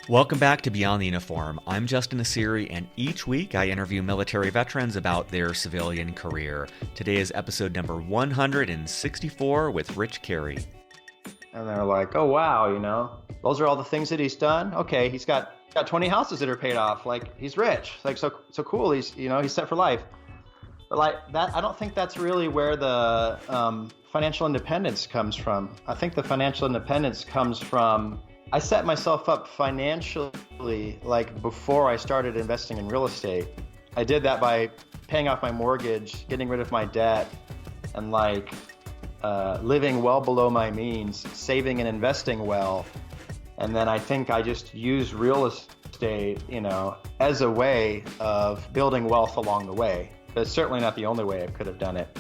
Welcome back to Beyond the Uniform. I'm Justin Asiri, and each week I interview military veterans about their civilian career. Today is episode number 164 with Rich Carey. And they're like, "Oh wow, those are all the things that he's done. Okay, he's got 20 houses that are paid off. Like he's rich. Like so cool. He's set for life." But like that, I don't think that's really where the financial independence comes from. I think the financial independence comes from I set myself up financially like before I started investing in real estate. I did that by paying off my mortgage, getting rid of my debt, and living well below my means, saving and investing well. And then I think I just use real estate, as a way of building wealth along the way. But it's certainly not the only way I could have done it.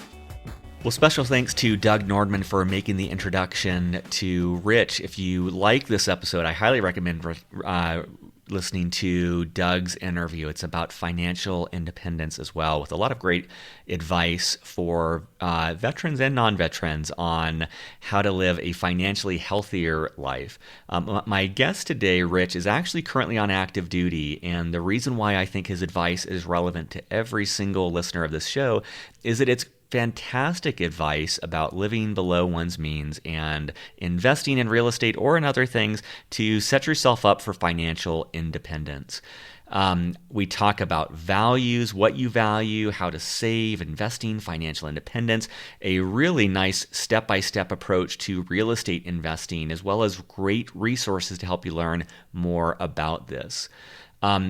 Well, special thanks to Doug Nordman for making the introduction to Rich. If you like this episode, I highly recommend listening to Doug's interview. It's about financial independence as well, with a lot of great advice for veterans and non-veterans on how to live a financially healthier life. My guest today, Rich, is actually currently on active duty, and the reason why I think his advice is relevant to every single listener of this show is that it's fantastic advice about living below one's means and investing in real estate or in other things to set yourself up for financial independence. We talk about values, what you value, how to save, investing, financial independence, a really nice step-by-step approach to real estate investing, as well as great resources to help you learn more about this.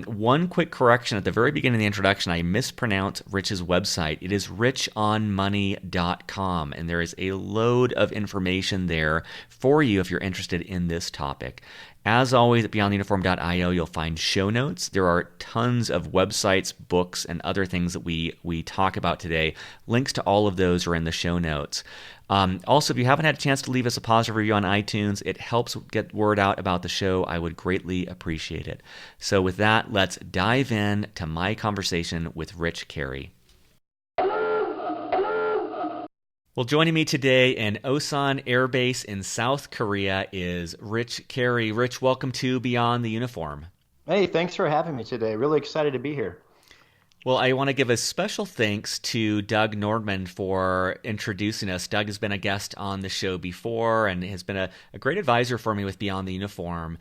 One quick correction at the very beginning of the introduction, I mispronounced Rich's website. It is richonmoney.com, and there is a load of information there for you if you're interested in this topic. As always, at beyondtheuniform.io, you'll find show notes. There are tons of websites, books, and other things that we talk about today. Links to all of those are in the show notes. Also, if you haven't had a chance to leave us a positive review on iTunes, it helps get word out about the show. I would greatly appreciate it. So with that, let's dive in to my conversation with Rich Carey. Well, joining me today in Osan Air Base in South Korea is Rich Carey. Rich, welcome to Beyond the Uniform. Hey, thanks for having me today. Really excited to be here. Well, I want to give a special thanks to Doug Nordman for introducing us. Doug has been a guest on the show before and has been a great advisor for me with Beyond the Uniform.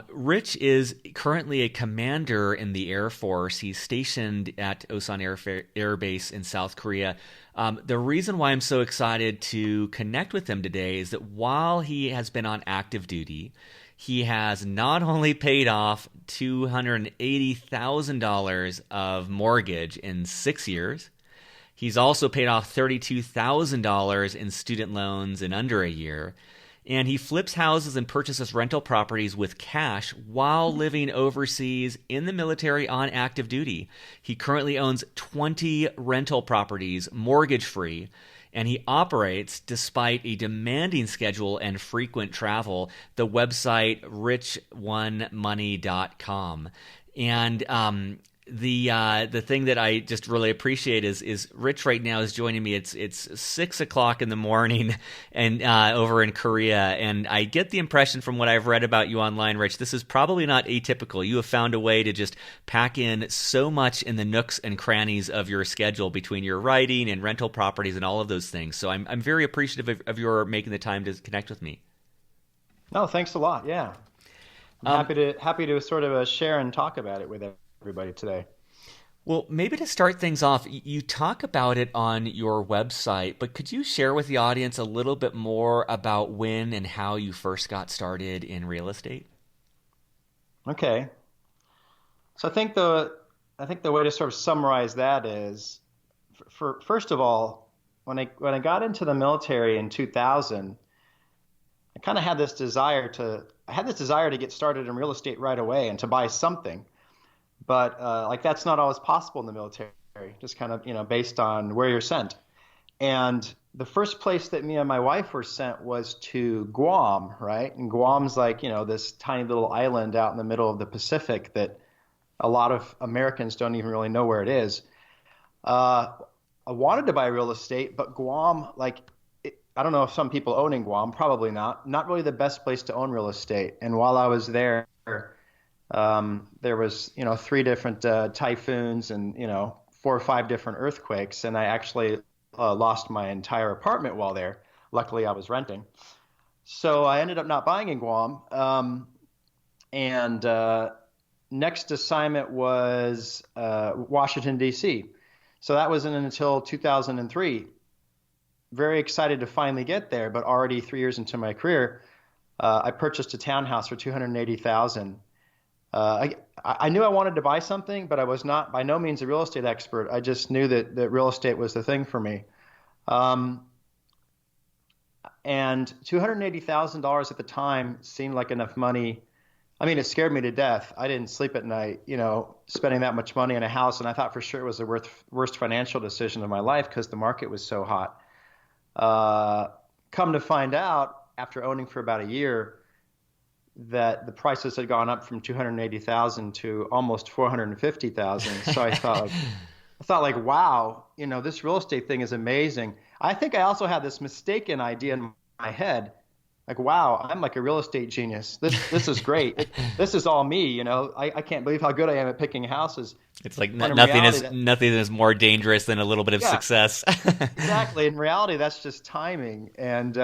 Rich is currently a commander in the Air Force. He's stationed at Osan Air Base in South Korea. The reason why I'm so excited to connect with him today is that while he has been on active duty, he has not only paid off $280,000 of mortgage in 6 years, he's also paid off $32,000 in student loans in under a year, and he flips houses and purchases rental properties with cash while living overseas in the military on active duty. He currently owns 20 rental properties, mortgage-free, and he operates, despite a demanding schedule and frequent travel, the website richonmoney.com. And the thing that I just really appreciate is Rich right now is joining me. It's 6:00 in the morning and over in Korea, and I get the impression from what I've read about you online, Rich, this is probably not atypical. You have found a way to just pack in so much in the nooks and crannies of your schedule between your writing and rental properties and all of those things. So I'm very appreciative of your making the time to connect with me. No, thanks a lot. Yeah, I'm happy to sort of share and talk about it with everybody today. Well, maybe to start things off, you talk about it on your website, but could you share with the audience a little bit more about when and how you first got started in real estate? Okay. So I think the way to sort of summarize that is, for first of all, when I got into the military in 2000, I kind of had this desire to get started in real estate right away and to buy something. But that's not always possible in the military, just kind of, based on where you're sent. And the first place that me and my wife were sent was to Guam, right? And Guam's this tiny little island out in the middle of the Pacific that a lot of Americans don't even really know where it is. I wanted to buy real estate, but Guam, I don't know if some people own in Guam, probably not really the best place to own real estate. And while I was there, There was, 3 different typhoons and, 4 or 5 different earthquakes. And I actually lost my entire apartment while there. Luckily, I was renting. So I ended up not buying in Guam. And next assignment was Washington, D.C. So that wasn't until 2003. Very excited to finally get there, but already 3 years into my career, I purchased a townhouse for $280,000. I knew I wanted to buy something, but I was not by no means a real estate expert. I just knew that real estate was the thing for me. And $280,000 at the time seemed like enough money. I mean, it scared me to death. I didn't sleep at night, spending that much money on a house. And I thought for sure it was the worst financial decision of my life because the market was so hot. Come to find out, after owning for about a year, that the prices had gone up from 280,000 to almost 450,000. So I thought like, wow, this real estate thing is amazing. I think I also had this mistaken idea in my head, like, wow, I'm like a real estate genius. This is great. This is all me. I can't believe how good I am at picking houses. It's like nothing is more dangerous than a little bit of success. Exactly. In reality, that's just timing. And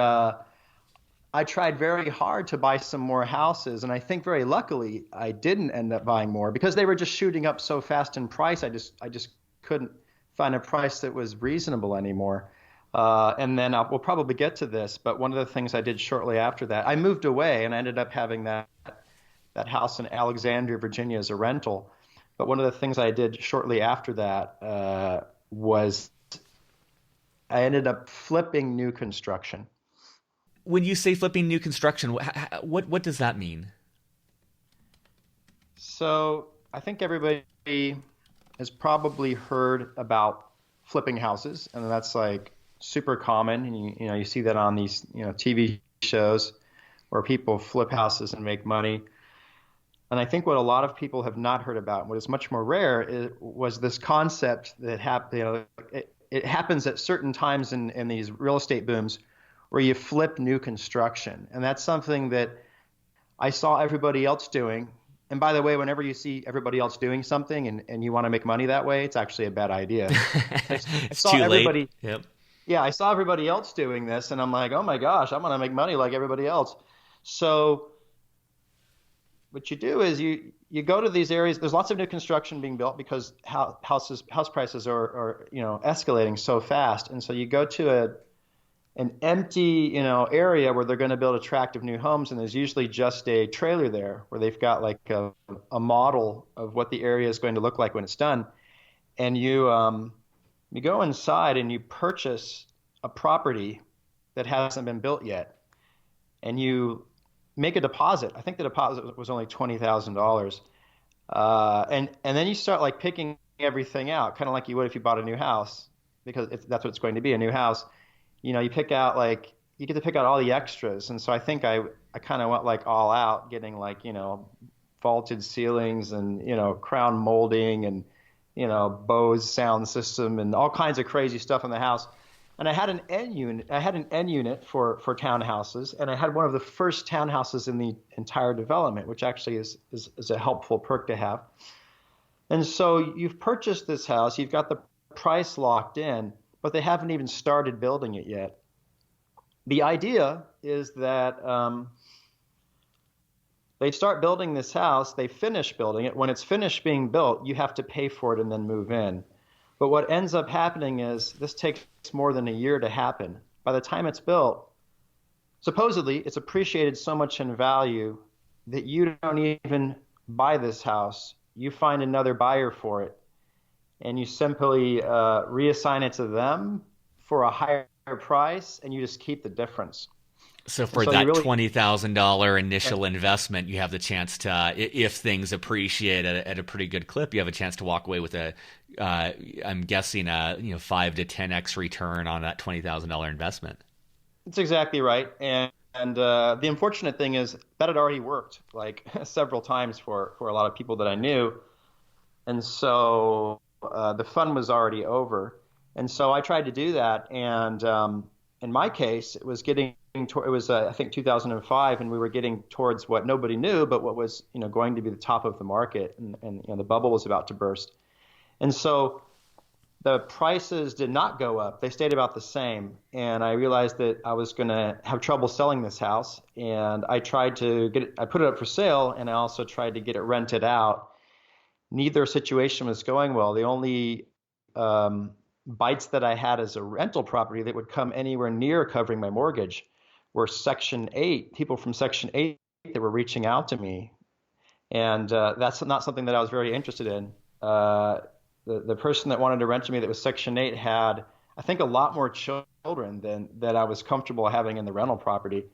I tried very hard to buy some more houses, and I think very luckily I didn't end up buying more because they were just shooting up so fast in price. I just couldn't find a price that was reasonable anymore. And then we'll probably get to this, but one of the things I did shortly after that, I moved away and I ended up having that house in Alexandria, Virginia as a rental. But one of the things I did shortly after that was I ended up flipping new construction. When you say flipping new construction, what does that mean? So I think everybody has probably heard about flipping houses, and that's like super common. And you see that on these TV shows where people flip houses and make money. And I think what a lot of people have not heard about, what is much more rare, was this concept that it happens at certain times in these real estate booms where you flip new construction. And that's something that I saw everybody else doing. And by the way, whenever you see everybody else doing something and you want to make money that way, it's actually a bad idea. It's too late. Yep. Yeah, I saw everybody else doing this, and I'm like, oh my gosh, I want to make money like everybody else. So what you do is you go to these areas. There's lots of new construction being built because house prices are escalating so fast, and so you go to an empty area where they're going to build attractive new homes, and there's usually just a trailer there where they've got like a model of what the area is going to look like when it's done, and you go inside and you purchase a property that hasn't been built yet, and you make a deposit. I think the deposit was only $20,000, and then you start like picking everything out, kind of like you would if you bought a new house, because that's what it's going to be, a new house. You pick out you get to pick out all the extras, and so I think I kind of went like all out, getting like vaulted ceilings and crown molding and Bose sound system and all kinds of crazy stuff in the house. And I had an N unit. I had an N unit for townhouses, and I had one of the first townhouses in the entire development, which actually is a helpful perk to have. And so you've purchased this house, you've got the price locked in, but they haven't even started building it yet. The idea is that they start building this house, they finish building it. When it's finished being built, you have to pay for it and then move in. But what ends up happening is this takes more than a year to happen. By the time it's built, supposedly it's appreciated so much in value that you don't even buy this house. You find another buyer for it, and you simply reassign it to them for a higher price, and you just keep the difference. So for that $20,000 initial investment, you have the chance to, if things appreciate at a pretty good clip, you have a chance to walk away with I'm guessing a 5 to 10x return on that $20,000 investment. That's exactly right. And the unfortunate thing is that had already worked like several times for a lot of people that I knew. And so the fun was already over. And so I tried to do that. And in my case, it was getting it was I think 2005, and we were getting towards what nobody knew, but what was going to be the top of the market, and the bubble was about to burst. And so the prices did not go up; they stayed about the same. And I realized that I was going to have trouble selling this house, and I tried to get it. I put it up for sale, and I also tried to get it rented out. Neither situation was going well. The only bites that I had as a rental property that would come anywhere near covering my mortgage were Section 8, people from Section 8 that were reaching out to me. And that's not something that I was very interested in. The person that wanted to rent to me that was Section 8 had, I think, a lot more children than that I was comfortable having in the rental property.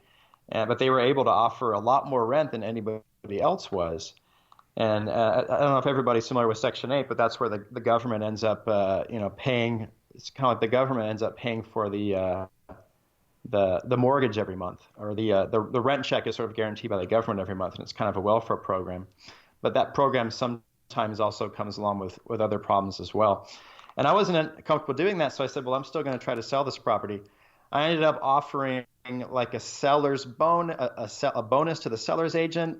But they were able to offer a lot more rent than anybody else was. And I don't know if everybody's familiar with Section 8, but that's where the government ends up, paying. It's kind of like the government ends up paying for the mortgage every month, or the rent check is sort of guaranteed by the government every month, and it's kind of a welfare program. But that program sometimes also comes along with other problems as well. And I wasn't comfortable doing that, so I said, well, I'm still going to try to sell this property. I ended up offering like a seller's a bonus to the seller's agent.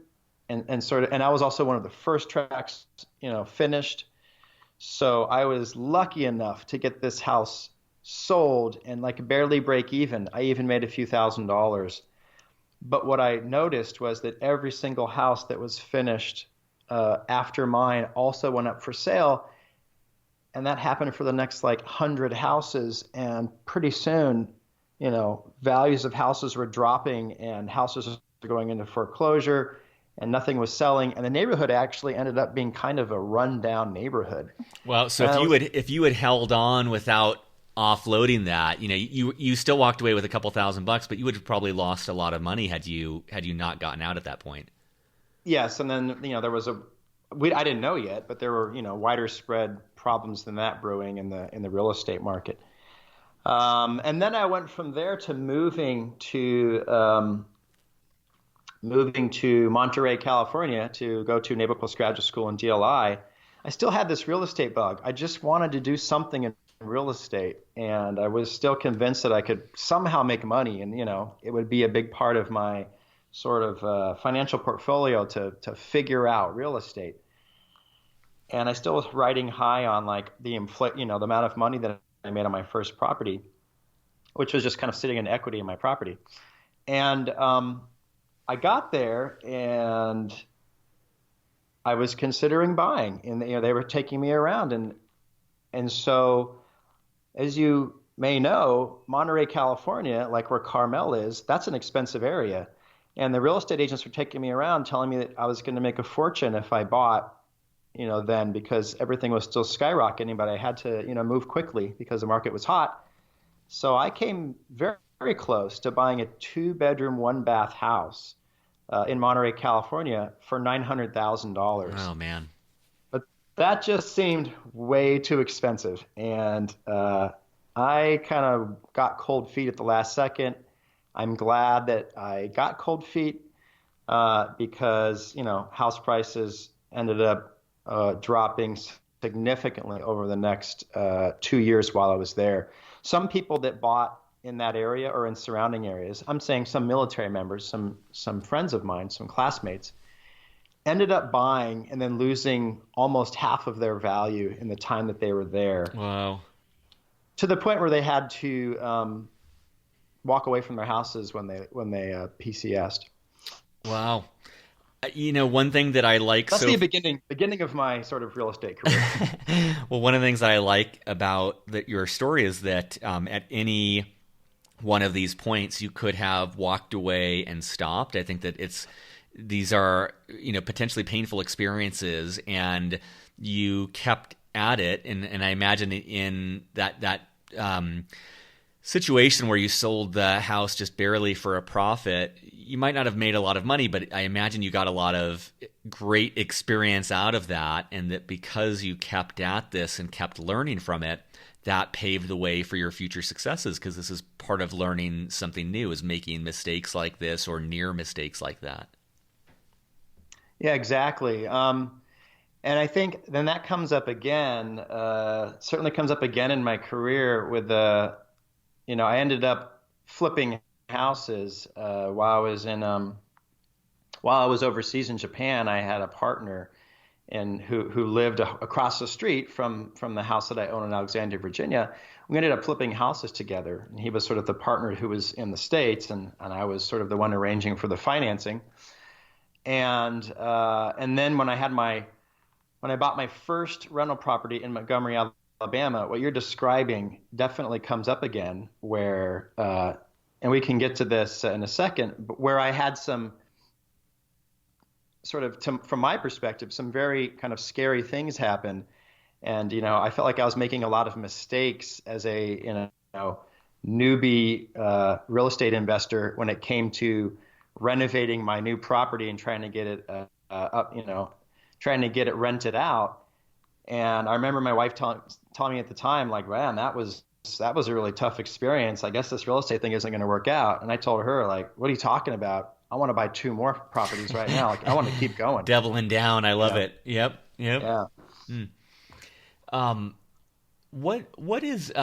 And I was also one of the first tracks, finished. So I was lucky enough to get this house sold and like barely break even. I even made a few $1,000s. But what I noticed was that every single house that was finished after mine also went up for sale. And that happened for the next like 100 houses. And pretty soon, values of houses were dropping and houses were going into foreclosure. And nothing was selling, and the neighborhood actually ended up being kind of a rundown neighborhood. Well, so if you had held on without offloading that, you still walked away with a couple $1,000, but you would have probably lost a lot of money had you not gotten out at that point. Yes, and then there was I didn't know yet, but there were wider spread problems than that brewing in the real estate market. And then I went from there to moving to Monterey, California to go to Naval Coast Graduate School in DLI. I still had this real estate bug. I just wanted to do something in real estate, and I was still convinced that I could somehow make money, and it would be a big part of my sort of financial portfolio to figure out real estate. And I still was riding high on like the amount of money that I made on my first property, which was just kind of sitting in equity in my property. And I got there and I was considering buying, and they were taking me around, and so as you may know, Monterey, California, like where Carmel is, that's an expensive area, and the real estate agents were taking me around, telling me that I was going to make a fortune if I bought, then, because everything was still skyrocketing, but I had to move quickly because the market was hot. So I came very, very close to buying a 2-bedroom, 1-bath house in Monterey, California for $900,000. Oh, man. But that just seemed way too expensive. And I kind of got cold feet at the last second. I'm glad that I got cold feet because, house prices ended up dropping significantly over the next 2 years while I was there. Some people that bought in that area or in surrounding areas, I'm saying some military members, some friends of mine, some classmates, ended up buying and then losing almost half of their value in the time that they were there. Wow. To the point where they had to walk away from their houses when they PCS'd. Wow. One thing that I like... That's the beginning of my sort of real estate career. Well, one of the things that I like about your story is that at any one of these points, you could have walked away and stopped. I think that these are, potentially painful experiences, and you kept at it. And I imagine in that situation where you sold the house just barely for a profit, you might not have made a lot of money, but I imagine you got a lot of great experience out of that, and that because you kept at this and kept learning from it, that paved the way for your future successes, because this is part of learning something new, is making mistakes like this or near mistakes like that. Yeah, exactly. And I think then that comes up again, certainly comes up again in my career with I ended up flipping houses while I was overseas in Japan. I had a partner and who lived across the street from the house that I own in Alexandria, Virginia. We ended up flipping houses together, and he was sort of the partner who was in the States, and I was sort of the one arranging for the financing. And then when I bought my first rental property in Montgomery, Alabama, what you're describing definitely comes up again, where and we can get to this in a second, but where I had some sort of, from my perspective, some very kind of scary things happen. And, I felt like I was making a lot of mistakes as a, newbie real estate investor when it came to renovating my new property and trying to get it up, trying to get it rented out. And I remember my wife telling me at the time, like, man, that was a really tough experience. I guess this real estate thing isn't going to work out. And I told her, like, what are you talking about? I want to buy 2 more properties right now. Like, I want to keep going. Doubling down. I love it. Yep. Yeah. What is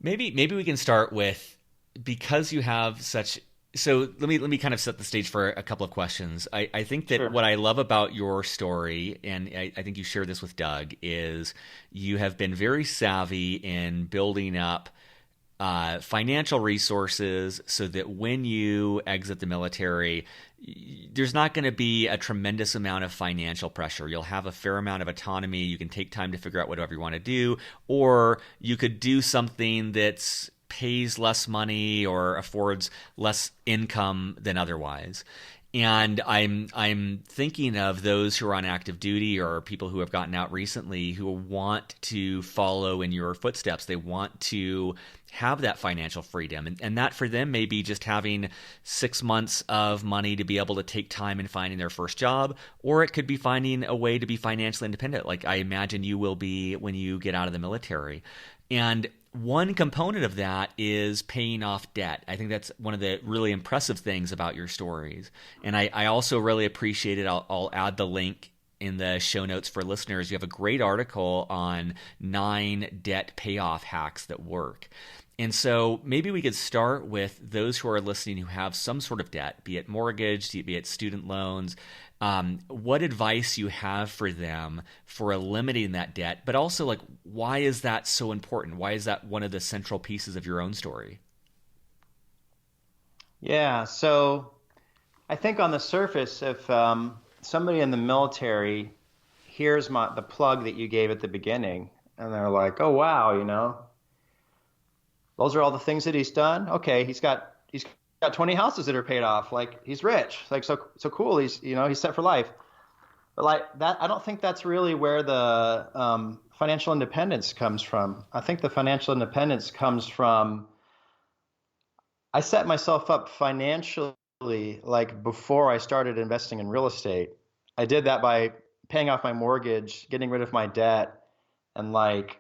maybe we can start with, because you have such, so let me kind of set the stage for a couple of questions. I think that Sure. What I love about your story, and I think you share this with Doug, is you have been very savvy in building up financial resources so that when you exit the military, there's not going to be a tremendous amount of financial pressure. You'll have a fair amount of autonomy. You can take time to figure out whatever you want to do, or you could do something that's pays less money or affords less income than otherwise. And I'm thinking of those who are on active duty or people who have gotten out recently who want to follow in your footsteps. They want to have that financial freedom. And that for them may be just having 6 months of money to be able to take time in finding their first job, or it could be finding a way to be financially independent, like I imagine you will be when you get out of the military. And one component of that is paying off debt. I think that's one of the really impressive things about your stories. And I also really appreciate it. I'll add the link in the show notes for listeners. You have a great article on 9 debt payoff hacks that work. And so maybe we could start with those who are listening who have some sort of debt, be it mortgage, be it student loans. What advice you have for them for eliminating that debt, but also, like, why is that so important? Why is that one of the central pieces of your own story? Yeah. So I think on the surface, if somebody in the military hears the plug that you gave at the beginning, and they're like, "Oh wow, those are all the things that he's done. Okay, he's got 20 houses that are paid off. Like, he's rich. Like, so cool. He's set for life." But like that, I don't think that's really where the financial independence comes from. I think the financial independence comes from, I set myself up financially, like, before I started investing in real estate. I did that by paying off my mortgage, getting rid of my debt, and like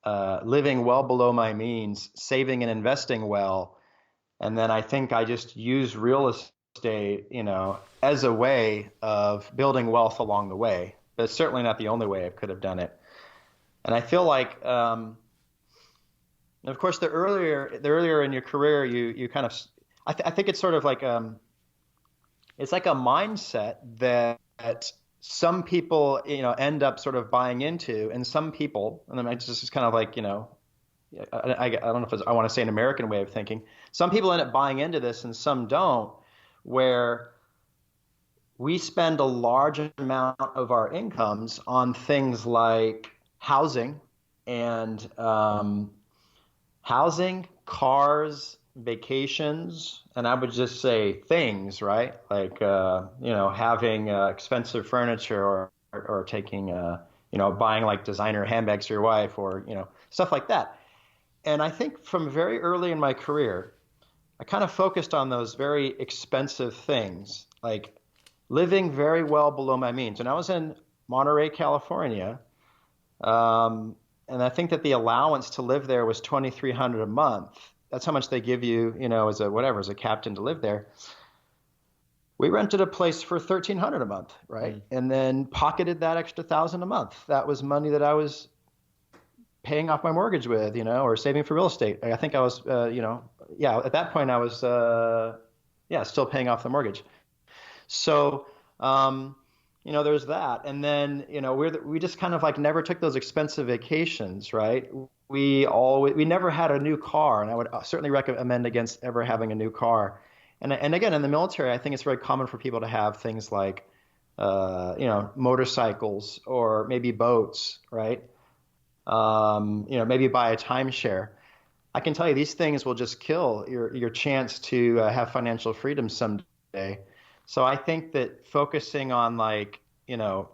living well below my means, saving and investing well. And then I think I just use real estate, as a way of building wealth along the way. But it's certainly not the only way I could have done it. And I feel like, of course, the earlier in your career, you kind of, I think it's sort of like, it's like a mindset that some people, end up sort of buying into, and some people, and then I just kind of like, I don't know if I want to say an American way of thinking. Some people end up buying into this and some don't, where we spend a large amount of our incomes on things like housing and cars, vacations, and I would just say things, right? Like, having expensive furniture or taking, buying like designer handbags for your wife, or, stuff like that. And I think from very early in my career, I kind of focused on those very expensive things, like living very well below my means. And I was in Monterey, California, and I think that the allowance to live there was $2,300 a month. That's how much they give you, as a captain to live there. We rented a place for $1,300 a month, right? And then pocketed that extra $1,000 a month. That was money that I was paying off my mortgage with, or saving for real estate. I think I was, yeah, at that point I was, yeah, still paying off the mortgage. So, um, there's that. And then, we just kind of like never took those expensive vacations, right? We never had a new car, and I would certainly recommend against ever having a new car. And again, in the military, I think it's very common for people to have things like, motorcycles or maybe boats, right? Maybe buy a timeshare. I can tell you these things will just kill your chance to have financial freedom someday. So I think that focusing on like,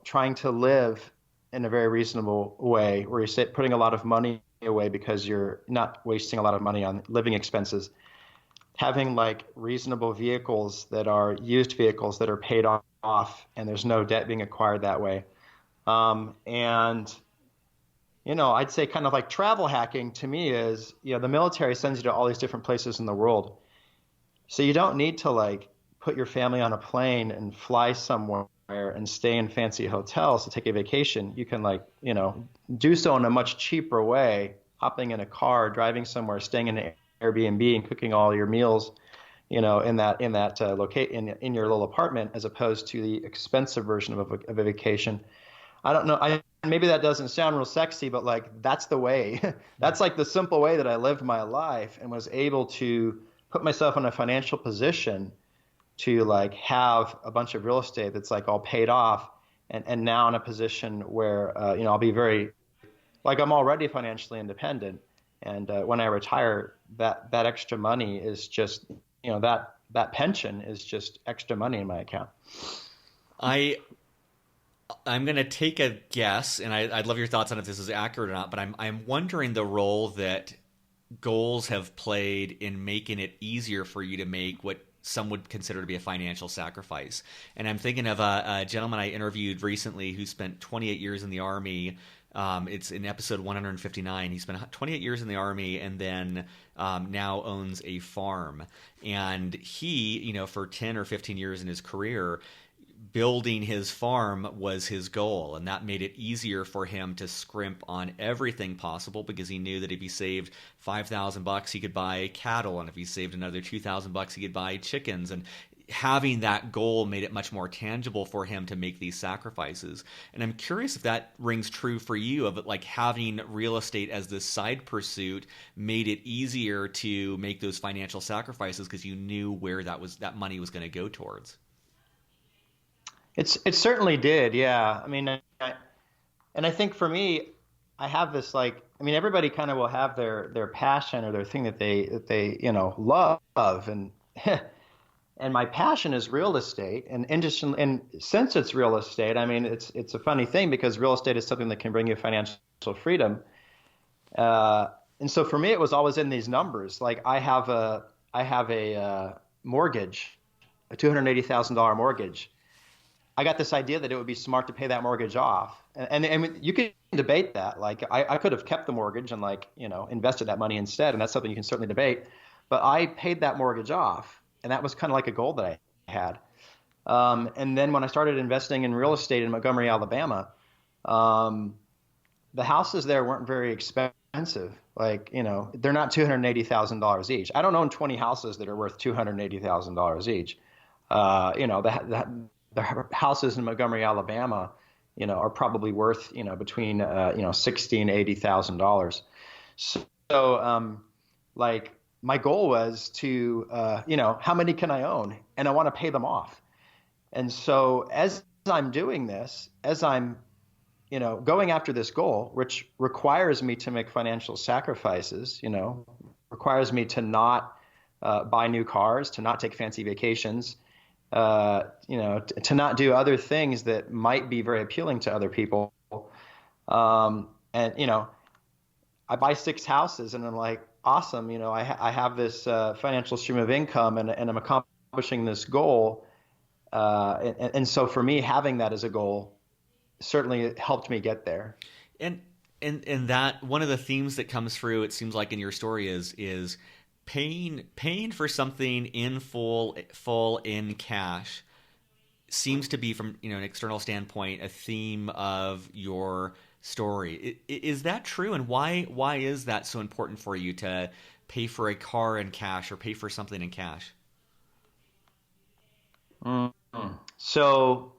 trying to live in a very reasonable way where you're putting a lot of money away because you're not wasting a lot of money on living expenses, having like reasonable vehicles that are used vehicles that are paid off and there's no debt being acquired that way. And I'd say kind of like travel hacking to me is, the military sends you to all these different places in the world. So you don't need to like put your family on a plane and fly somewhere and stay in fancy hotels to take a vacation. You can like, do so in a much cheaper way, hopping in a car, driving somewhere, staying in an Airbnb and cooking all your meals, in that locate in your little apartment, as opposed to the expensive version of a vacation. I don't know. Maybe that doesn't sound real sexy, but like that's the way. That's like the simple way that I lived my life and was able to put myself in a financial position to like have a bunch of real estate that's like all paid off, and now in a position where I'll be very like I'm already financially independent, and when I retire, that extra money is just that pension is just extra money in my account. I I'm going to take a guess, and I'd love your thoughts on if this is accurate or not. But I'm wondering the role that goals have played in making it easier for you to make what some would consider to be a financial sacrifice. And I'm thinking of a gentleman I interviewed recently who spent 28 years in the Army. It's in episode 159. He spent 28 years in the Army and then now owns a farm. And he, for 10 or 15 years in his career, building his farm was his goal, and that made it easier for him to scrimp on everything possible because he knew that if he saved $5,000 he could buy cattle, and if he saved another $2,000 he could buy chickens. And having that goal made it much more tangible for him to make these sacrifices. And I'm curious if that rings true for you, of like having real estate as this side pursuit made it easier to make those financial sacrifices because you knew where that money was going to go towards. It certainly did, yeah. I mean, and I think for me, I have this like, I mean, everybody kind of will have their passion or their thing that they love, and and my passion is real estate, and since it's real estate, I mean, it's a funny thing because real estate is something that can bring you financial freedom, and so for me, it was always in these numbers. Like I have a mortgage, a $280,000 mortgage. I got this idea that it would be smart to pay that mortgage off. And you can debate that. Like I could have kept the mortgage and like, invested that money instead. And that's something you can certainly debate. But I paid that mortgage off. And that was kind of like a goal that I had. And then when I started investing in real estate in Montgomery, Alabama, the houses there weren't very expensive. Like, they're not $280,000 each. I don't own 20 houses that are worth $280,000 each. The houses in Montgomery, Alabama, are probably worth, between, 60 and $80,000. So, like my goal was to, how many can I own? And I want to pay them off. And so as I'm doing this, as I'm, going after this goal, which requires me to make financial sacrifices, requires me to not buy new cars, to not take fancy vacations, to not do other things that might be very appealing to other people. And, I buy 6 houses and I'm like, awesome. I have this financial stream of income, and I'm accomplishing this goal. And so for me, having that as a goal certainly helped me get there. And and that one of the themes that comes through, it seems like in your story, is paying for something in full in cash seems to be, from an external standpoint, a theme of your story. Is that true, and why is that so important for you to pay for a car in cash or pay for something in cash? So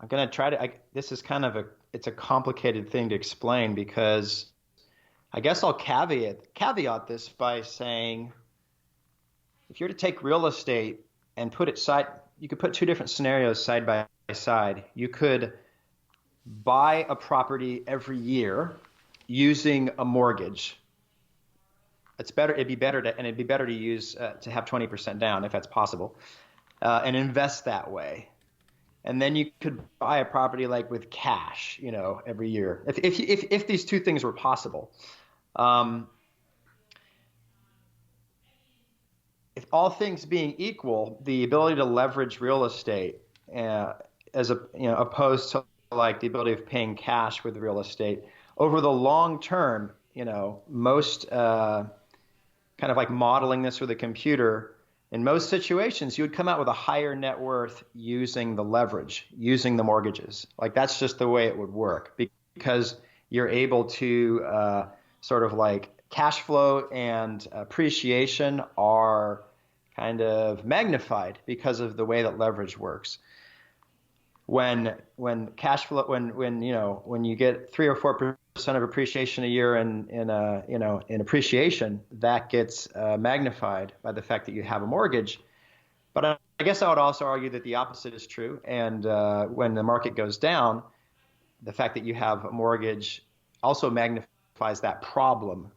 I'm gonna try to. This is kind of it's a complicated thing to explain because I guess I'll caveat this by saying if you're to take real estate and put it side, you could put two different scenarios side by side. You could buy a property every year using a mortgage. It's better. It'd be better to use to have 20% down if that's possible, and invest that way. And then you could buy a property like with cash, every year. If these two things were possible, if all things being equal, the ability to leverage real estate, opposed to like the ability of paying cash with real estate over the long term, most kind of like modeling this with a computer. In most situations, you would come out with a higher net worth using the leverage, using the mortgages. Like that's just the way it would work because you're able to sort of like cash flow and appreciation are kind of magnified because of the way that leverage works. When cash flow, when you get 3 or 4% of appreciation a year in appreciation, that gets magnified by the fact that you have a mortgage. But I guess I would also argue that the opposite is true. And when the market goes down, the fact that you have a mortgage also magnifies that problem.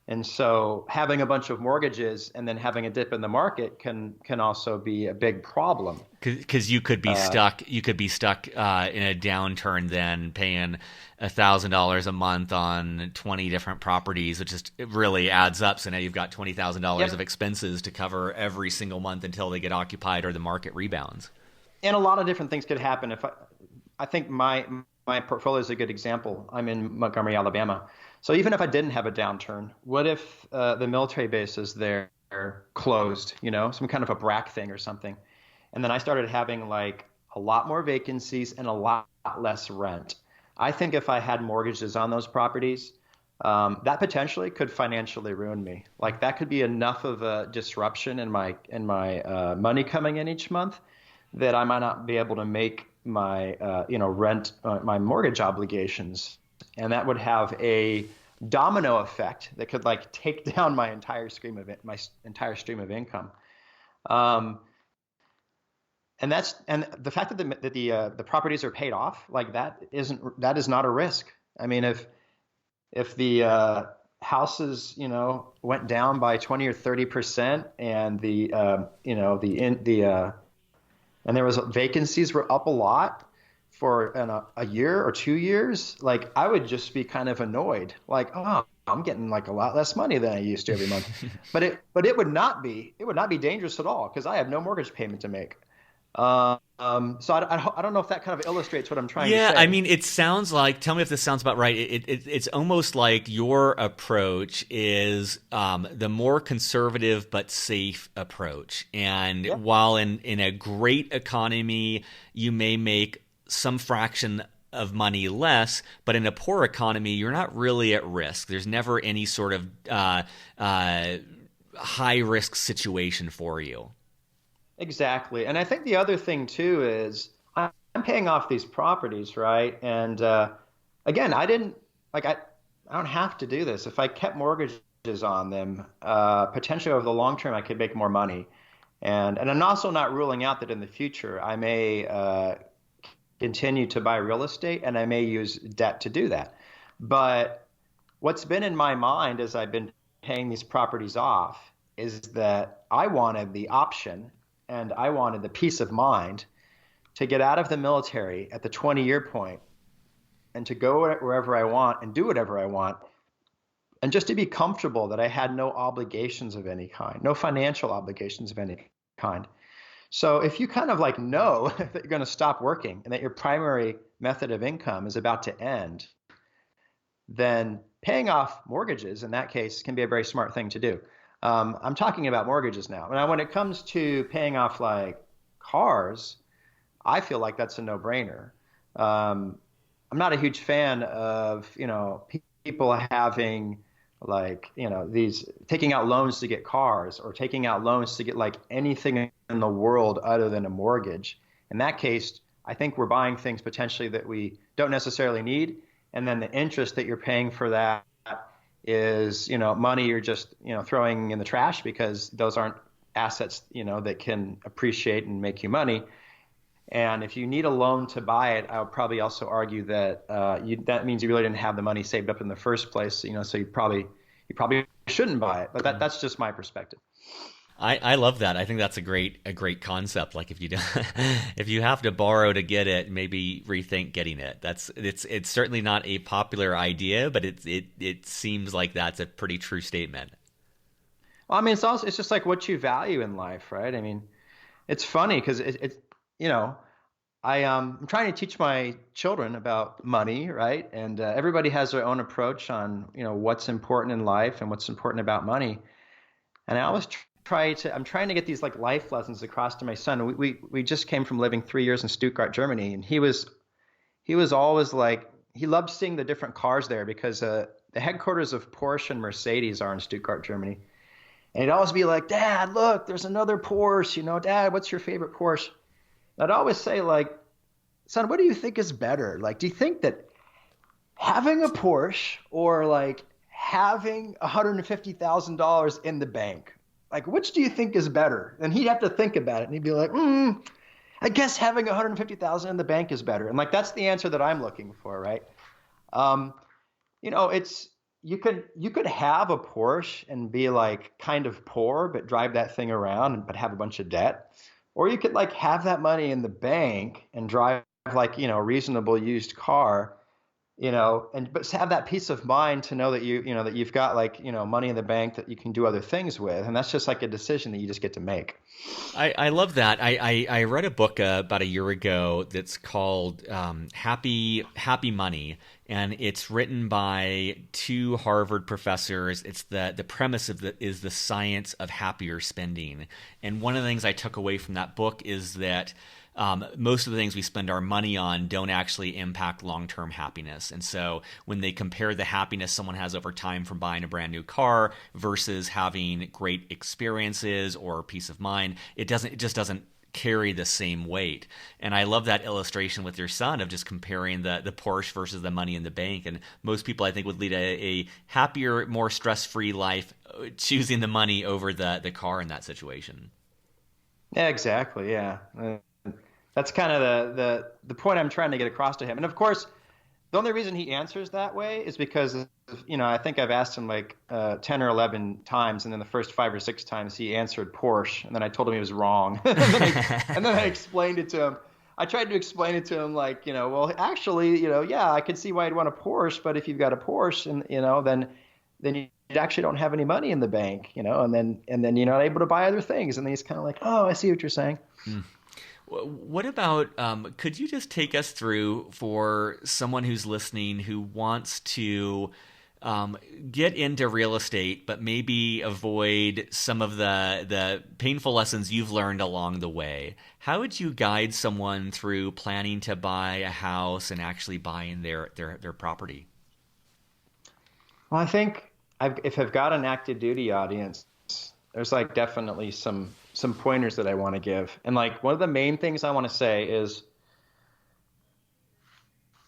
And so having a bunch of mortgages and then having a dip in the market can also be a big problem. Because you could be stuck. You could be stuck in a downturn, then paying $1,000 a month on 20 different properties, which just it really adds up. So now you've got $20,000 of expenses to cover every single month until they get occupied or the market rebounds. And a lot of different things could happen. I think my portfolio is a good example. I'm in Montgomery, Alabama. So even if I didn't have a downturn, what if the military bases there closed, some kind of a BRAC thing or something? And then I started having like a lot more vacancies and a lot less rent. I think if I had mortgages on those properties, that potentially could financially ruin me. Like that could be enough of a disruption in my money coming in each month that I might not be able to make my rent, my mortgage obligations. And that would have a domino effect that could like take down my entire stream of income. And the fact that the properties are paid off like that is not a risk. I mean, if the houses went down by 20 or 30% and and there was vacancies were up a lot for a year or 2 years, like I would just be kind of annoyed, like, oh, I'm getting like a lot less money than I used to every month. But it would not be dangerous at all because I have no mortgage payment to make. So I don't know if that kind of illustrates what I'm trying to say. Yeah, I mean, it sounds like, tell me if this sounds about right. It's almost like your approach is the more conservative but safe approach. And while in a great economy, you may make some fraction of money less, but in a poor economy, you're not really at risk. There's never any sort of high risk situation for you. Exactly. And I think the other thing too is I'm paying off these properties, right? And again, I don't have to do this. If I kept mortgages on them, potentially over the long term, I could make more money. And I'm also not ruling out that in the future I may continue to buy real estate and I may use debt to do that. But what's been in my mind as I've been paying these properties off is that I wanted the option and I wanted the peace of mind to get out of the military at the 20-year point and to go wherever I want and do whatever I want, and just to be comfortable that I had no obligations of any kind, no financial obligations of any kind. So if you kind of like know that you're going to stop working and that your primary method of income is about to end, then paying off mortgages in that case can be a very smart thing to do. I'm talking about mortgages now. Now, when it comes to paying off like cars, I feel like that's a no-brainer. I'm not a huge fan of, people having like, these taking out loans to get cars or taking out loans to get like anything in the world other than a mortgage. In that case, I think we're buying things potentially that we don't necessarily need. And then the interest that you're paying for that is, money you're just, throwing in the trash because those aren't assets, that can appreciate and make you money. And if you need a loan to buy it, I would probably also argue that that means you really didn't have the money saved up in the first place. So you probably shouldn't buy it. But that's just my perspective. I love that. I think that's a great concept. Like if you do, if you have to borrow to get it, maybe rethink getting it. It's certainly not a popular idea, but it seems like that's a pretty true statement. Well, I mean, it's just like what you value in life, right? I mean, it's funny because you know, I'm trying to teach my children about money, right? And everybody has their own approach on what's important in life and what's important about money. And I always I'm trying to get these like life lessons across to my son. We just came from living 3 years in Stuttgart, Germany, and he was always like he loved seeing the different cars there because the headquarters of Porsche and Mercedes are in Stuttgart, Germany. And he'd always be like, "Dad, look, there's another Porsche. Dad, what's your favorite Porsche?" I'd always say like, "Son, what do you think is better? Like, do you think that having a Porsche or like having $150,000 in the bank, like which do you think is better?" And he'd have to think about it, and he'd be like, "I guess having 150,000 in the bank is better." And like that's the answer that I'm looking for, right? Um, it's you could have a Porsche and be like kind of poor, but drive that thing around, but have a bunch of debt, or you could like have that money in the bank and drive like a reasonable used car, and but have that peace of mind to know that that you've got like money in the bank that you can do other things with, and that's just like a decision that you just get to make. I love that. I read a book about a year ago that's called Happy Money, and it's written by two Harvard professors. It's the premise of is the science of happier spending. And one of the things I took away from that book is that most of the things we spend our money on don't actually impact long-term happiness. And so when they compare the happiness someone has over time from buying a brand new car versus having great experiences or peace of mind, it just doesn't carry the same weight. And I love that illustration with your son of just comparing the Porsche versus the money in the bank. And most people I think would lead a happier, more stress-free life choosing the money over the car in that situation. Yeah, exactly. Yeah. That's kind of the point I'm trying to get across to him. And of course, the only reason he answers that way is because I think I've asked him like 10 or 11 times, and then the first 5 or 6 times he answered Porsche, and then I told him he was wrong. and then I explained it to him. I tried to explain it to him like, well, actually, yeah, I could see why you'd want a Porsche, but if you've got a Porsche, and then you actually don't have any money in the bank, and then you're not able to buy other things. And then he's kind of like, oh, I see what you're saying. What about, could you just take us through for someone who's listening who wants to get into real estate, but maybe avoid some of the painful lessons you've learned along the way? How would you guide someone through planning to buy a house and actually buying their property? Well, I think if I've got an active duty audience, there's like definitely some pointers that I want to give. And like one of the main things I want to say is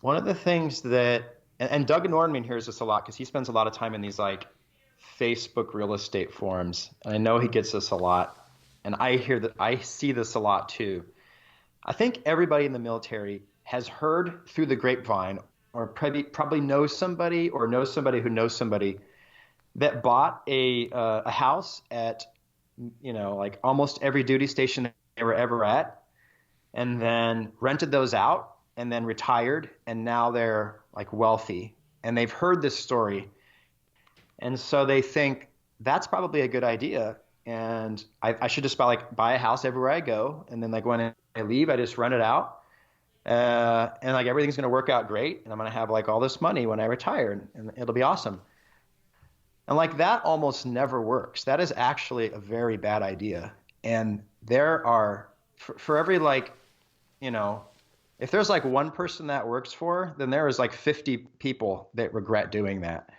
one of the things that and Doug Nordman hears this a lot because he spends a lot of time in these like Facebook real estate forums. And I know he gets this a lot. And I see this a lot too. I think everybody in the military has heard through the grapevine or probably knows somebody or knows somebody who knows somebody that bought a house at like almost every duty station they were ever at, and then rented those out, and then retired, and now they're like wealthy, and they've heard this story, and so they think that's probably a good idea, and I should just buy a house everywhere I go, and then like when I leave, I just rent it out, and like everything's gonna work out great, and I'm gonna have like all this money when I retire, and it'll be awesome. And like that almost never works. That is actually a very bad idea. And there are, for every like, if there's like one person that works for, then there is like 50 people that regret doing that.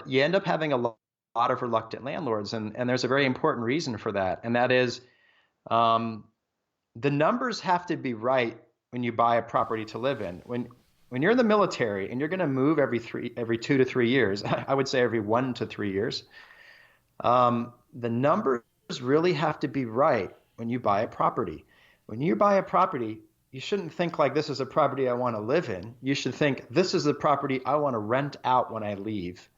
You end up having a lot of reluctant landlords, and there's a very important reason for that, and that is um, the numbers have to be right when you buy a property to live in. When you're in the military and you're going to move every 2 to 3 years, I would say every 1 to 3 years, the numbers really have to be right when you buy a property. When you buy a property, you shouldn't think like this is a property I want to live in. You should think this is a property I want to rent out when I leave.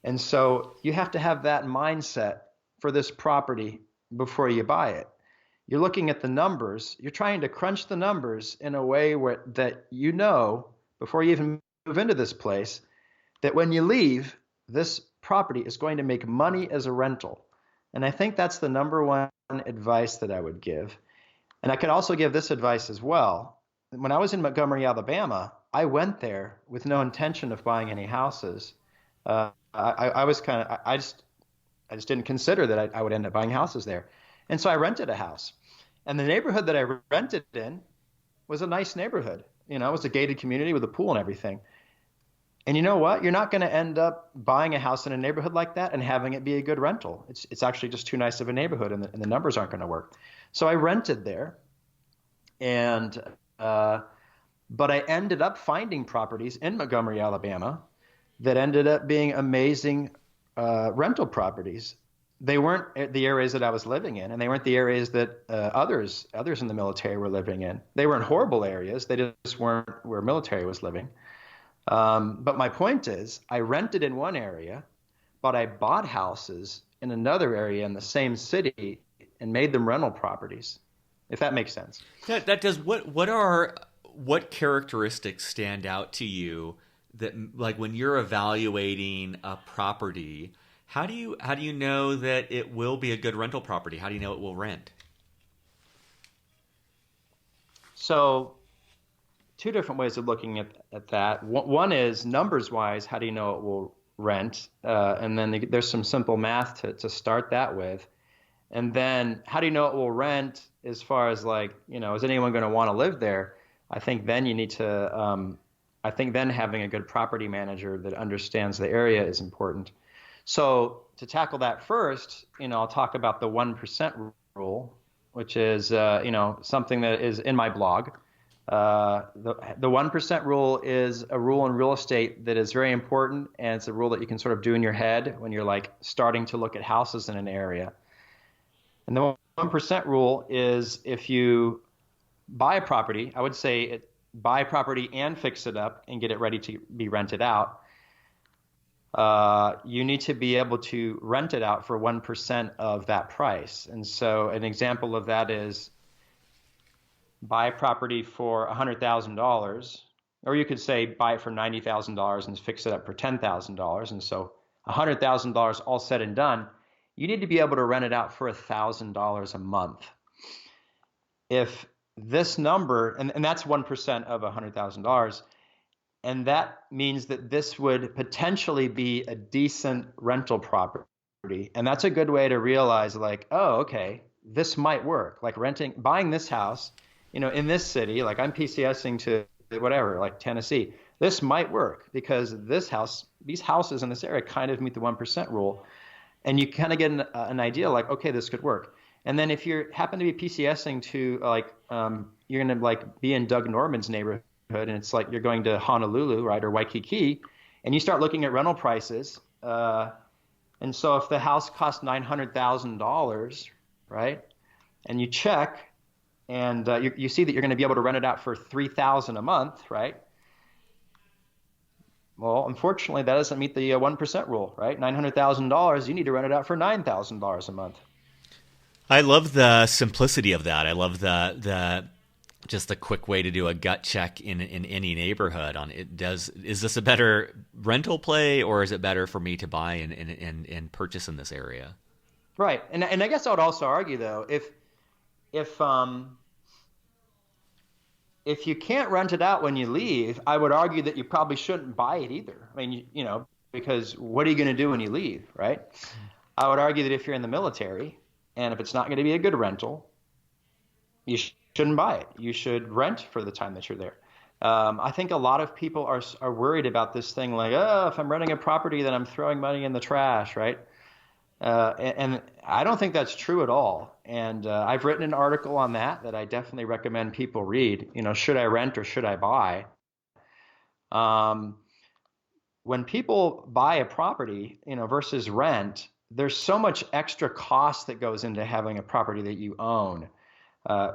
And so you have to have that mindset for this property before you buy it. You're looking at the numbers. You're trying to crunch the numbers in a way that you know before you even move into this place that when you leave, this property is going to make money as a rental. And I think that's the number one advice that I would give. And I could also give this advice as well. When I was in Montgomery, Alabama, I went there with no intention of buying any houses. I just didn't consider that I would end up buying houses there. And so I rented a house. And the neighborhood that I rented in was a nice neighborhood. It was a gated community with a pool and everything. And you know what? You're not going to end up buying a house in a neighborhood like that and having it be a good rental. It's actually just too nice of a neighborhood, and the numbers aren't going to work. So I rented there, and but I ended up finding properties in Montgomery, Alabama, that ended up being amazing rental properties. They weren't the areas that I was living in, and they weren't the areas that others in the military were living in. They were in horrible areas. They just weren't where military was living. But my point is, I rented in one area, but I bought houses in another area in the same city and made them rental properties, if that makes sense. That does. What characteristics stand out to you that, like, when you're evaluating a property, how do you know that it will be a good rental property? How do you know it will rent? So two different ways of looking at that. One is numbers wise, how do you know it will rent? And then there's some simple math to start that with. And then how do you know it will rent as far as is anyone going to want to live there? I think then you need to, I think then having a good property manager that understands the area is important. So to tackle that first, I'll talk about the 1% rule, which is, something that is in my blog. The 1% rule is a rule in real estate that is very important, and it's a rule that you can sort of do in your head when you're starting to look at houses in an area. And the 1% rule is if you buy a property, I would say buy a property and fix it up and get it ready to be rented out. You need to be able to rent it out for 1% of that price. And so an example of that is buy a property for $100,000, or you could say buy it for $90,000 and fix it up for $10,000. And so $100,000 all said and done, you need to be able to rent it out for $1,000 a month. If this number, and that's 1% of $100,000, and that means that this would potentially be a decent rental property. And that's a good way to realize oh, okay, this might work. Buying this house, in this city, I'm PCSing to whatever, Tennessee, this might work because these houses in this area kind of meet the 1% rule. And you kind of get an idea okay, this could work. And then if you happen to be PCSing to you're going to be in Doug Norman's neighborhood, and it's you're going to Honolulu, right, or Waikiki, and you start looking at rental prices. And so if the house costs $900,000, right, and you check, and you see that you're going to be able to rent it out for $3,000 a month, right? Well, unfortunately, that doesn't meet the 1% rule, right? $900,000, you need to rent it out for $9,000 a month. I love the simplicity of that. I love the just a quick way to do a gut check in any neighborhood on it. Is this a better rental play, or is it better for me to buy and purchase in this area? Right. And I guess I would also argue though, if you can't rent it out when you leave, I would argue that you probably shouldn't buy it either. I mean, because what are you going to do when you leave, right? I would argue that if you're in the military and if it's not going to be a good rental, you shouldn't buy it. You should rent for the time that you're there. I think a lot of people are worried about this thing, like, oh, if I'm renting a property, then I'm throwing money in the trash, right? And I don't think that's true at all. And I've written an article on that I definitely recommend people read. Should I rent or should I buy? Um, when people buy a property, versus rent, there's so much extra cost that goes into having a property that you own.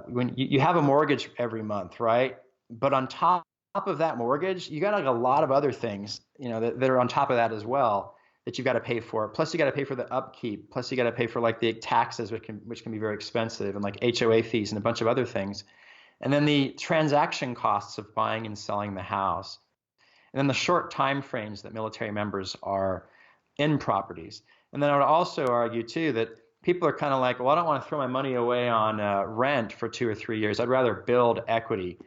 When you have a mortgage every month, right? But on top of that mortgage, you got like a lot of other things, that are on top of that as well that you've got to pay for. Plus, you got to pay for the upkeep. Plus, you got to pay for like the taxes, which can be very expensive, and like HOA fees and a bunch of other things. And then the transaction costs of buying and selling the house, and then the short time frames that military members are in properties. And then I would also argue too that people are kind of like, well, I don't want to throw my money away on rent for 2 or 3 years. I'd rather build equity.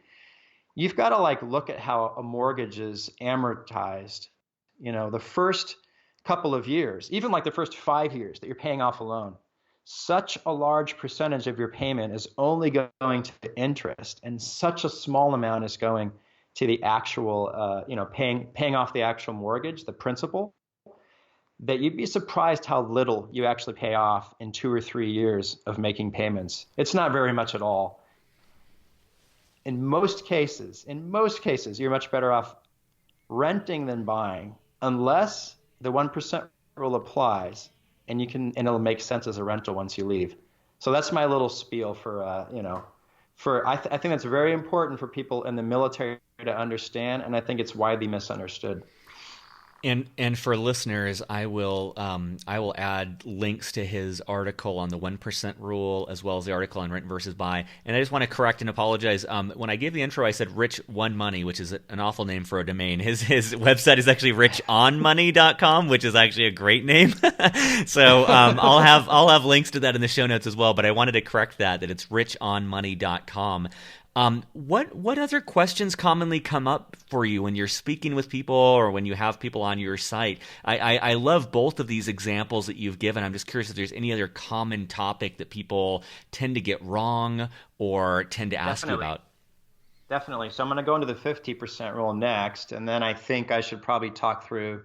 You've got to like look at how a mortgage is amortized. The first couple of years, even like the first 5 years that you're paying off a loan, such a large percentage of your payment is only going to the interest, and such a small amount is going to the actual, paying off the actual mortgage, the principal, that you'd be surprised how little you actually pay off in 2 or 3 years of making payments. It's not very much at all. In most cases, you're much better off renting than buying, unless the 1% rule applies, and it'll make sense as a rental once you leave. So that's my little spiel for, I think that's very important for people in the military to understand, and I think it's widely misunderstood. And for listeners, I will add links to his article on the 1% rule, as well as the article on rent versus buy. And I just want to correct and apologize. When I gave the intro, I said Rich One Money, which is an awful name for a domain. His website is actually richonmoney.com, which is actually a great name. So I'll have links to that in the show notes as well. But I wanted to correct that it's richonmoney.com. What other questions commonly come up for you when you're speaking with people or when you have people on your site? I love both of these examples that you've given. I'm just curious if there's any other common topic that people tend to get wrong or tend to ask you about. Definitely. So I'm going to go into the 50% rule next, and then I think I should probably talk through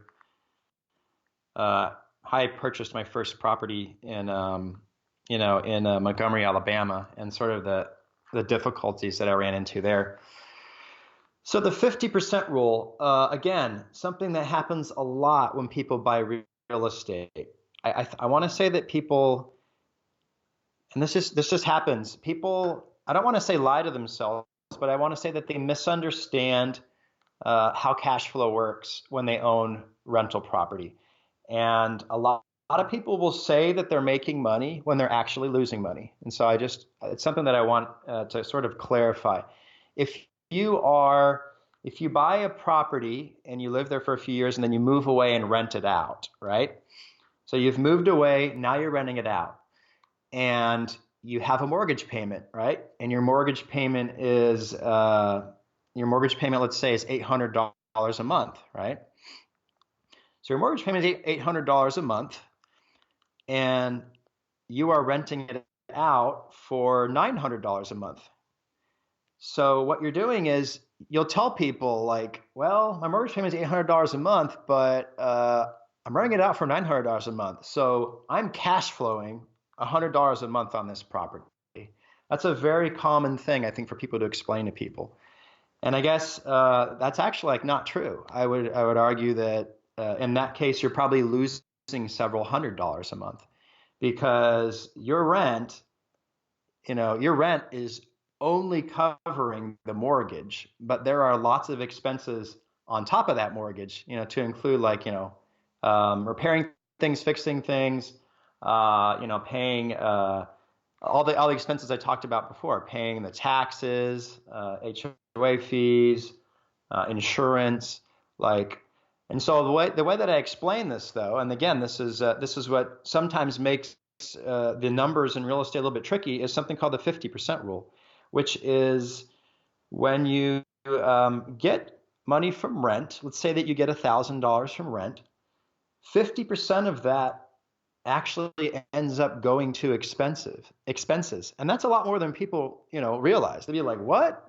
how I purchased my first property in Montgomery, Alabama, and sort of the difficulties that I ran into there. So the 50% rule, again, something that happens a lot when people buy real estate. I want to say that people, and this just happens, people, I don't want to say lie to themselves, but I want to say that they misunderstand how cash flow works when they own rental property. And a lot of people will say that they're making money when they're actually losing money. And so it's something that I want to sort of clarify. If you buy a property and you live there for a few years and then you move away and rent it out, right? So you've moved away, now you're renting it out. And you have a mortgage payment, right? And your mortgage payment, let's say, is $800 a month, right? So your mortgage payment is $800 a month, and you are renting it out for $900 a month. So what you're doing is you'll tell people like, well, my mortgage payment is $800 a month, but I'm renting it out for $900 a month. So I'm cash flowing $100 a month on this property. That's a very common thing, I think, for people to explain to people. And I guess that's actually like not true. I would argue that in that case, you're probably losing several $100s a month, because your rent is only covering the mortgage, but there are lots of expenses on top of that mortgage, to include like, repairing things, fixing things, paying all the expenses I talked about before, paying the taxes, HOA fees, insurance, and so the way that I explain this, though, and again, this is what sometimes makes the numbers in real estate a little bit tricky, is something called the 50% rule, which is when you get money from rent. Let's say that you get $1,000 from rent. 50% of that actually ends up going to expenses, and that's a lot more than people realize. They'd be like, "What?"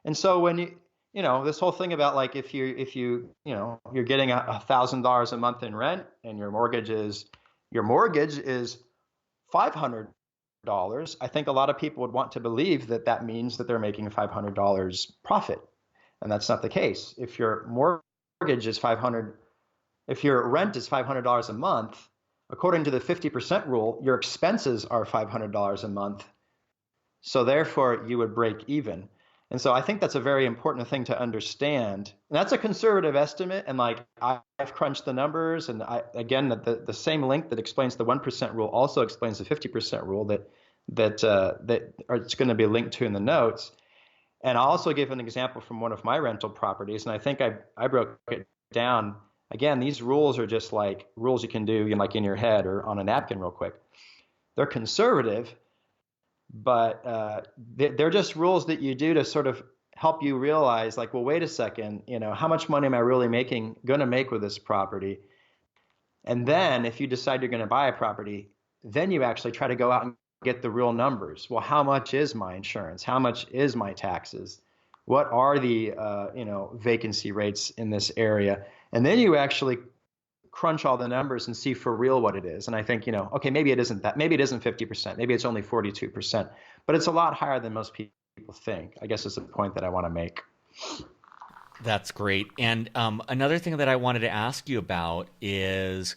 And so when this whole thing about like you're getting $1,000 a month in rent and your mortgage is $500. I think a lot of people would want to believe that that means that they're making $500 profit, and that's not the case. If your mortgage is 500, if your rent is $500 a month, according to the 50% rule, your expenses are $500 a month. So therefore, you would break even. And so I think that's a very important thing to understand. And that's a conservative estimate. And like I've crunched the numbers, and again, the same link that explains the 1% rule also explains the 50% rule that it's going to be linked to in the notes. And I'll also give an example from one of my rental properties. And I think I broke it down. Again, these rules are just like rules you can do like in your head or on a napkin real quick. They're conservative, but they're just rules that you do to sort of help you realize like, well, wait a second, how much money am I really going to make with this property? And then if you decide you're going to buy a property, then you actually try to go out and get the real numbers. Well, how much is my insurance? How much is my taxes? What are the vacancy rates in this area? And then you actually crunch all the numbers and see for real what it is. And I think, okay, maybe it isn't that. Maybe it isn't 50%. Maybe it's only 42%. But it's a lot higher than most people think. I guess is the point that I want to make. That's great. And another thing that I wanted to ask you about is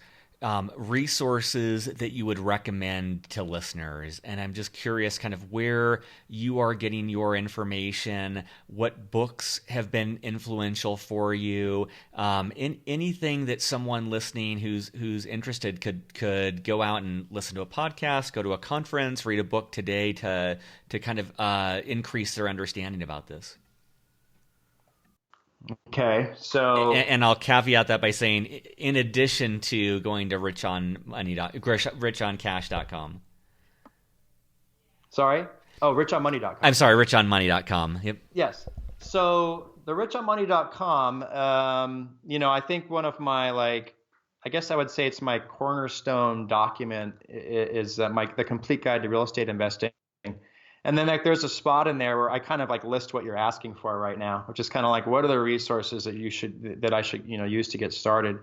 resources that you would recommend to listeners. And I'm just curious kind of where you are getting your information, what books have been influential for you, in anything that someone listening who's interested could go out and listen to a podcast, go to a conference, read a book today to kind of increase their understanding about this. Okay, so and I'll caveat that by saying, in addition to going to richoncash.com. Sorry? Oh, richonmoney.com. I'm sorry, richonmoney.com. Yep. Yes. So the richonmoney.com, I think one of my I guess I would say it's my cornerstone document is the complete guide to real estate investing. And then there's a spot in there where I kind of list what you're asking for right now, which is kind of like, what are the resources that I should use to get started?